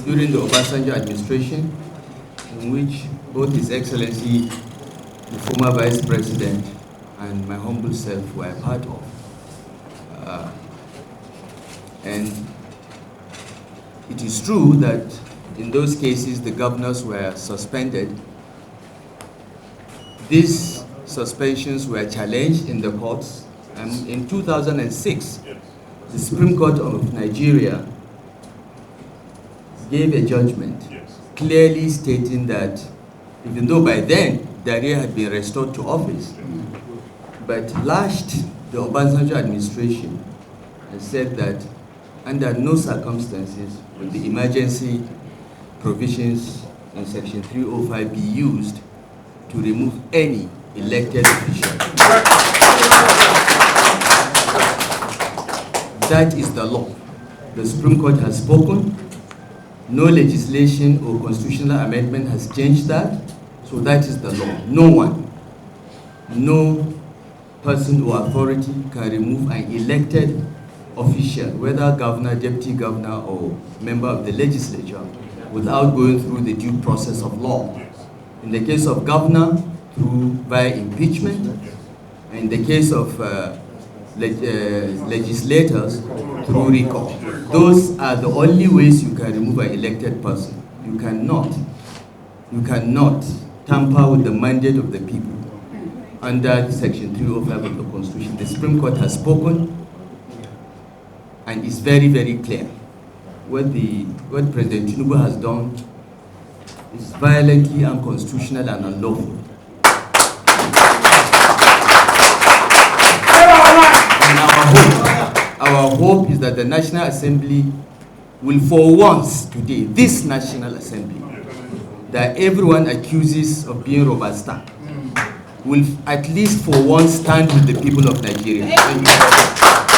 during the Obasanjo administration, in which both His Excellency, the former Vice President, and my humble self were a part of. And it is true that in those cases the governors were suspended. These suspensions were challenged in the courts, and in 2006, the Supreme Court of Nigeria gave a judgment clearly stating that even though by then Daria had been restored to office, but lashed the Obasanjo administration and said that under no circumstances will the emergency provisions in Section 305 be used to remove any elected official. That is the law. The Supreme Court has spoken. No legislation or constitutional amendment has changed that. So that is the law. No one, no person or authority can remove an elected official, whether governor, deputy governor, or member of the legislature, without going through the due process of law. In the case of governor, via impeachment. In the case of legislators, through recall. Those are the only ways you can remove an elected person. You cannot tamper with the mandate of the people under Section 305 of the Constitution. The Supreme Court has spoken, and it's very, very clear. What President Tinubu has done is violently unconstitutional and unlawful. And our hope is that the National Assembly will, for once today, this National Assembly, that everyone accuses of being Robusta, will at least for once stand with the people of Nigeria. Thank you.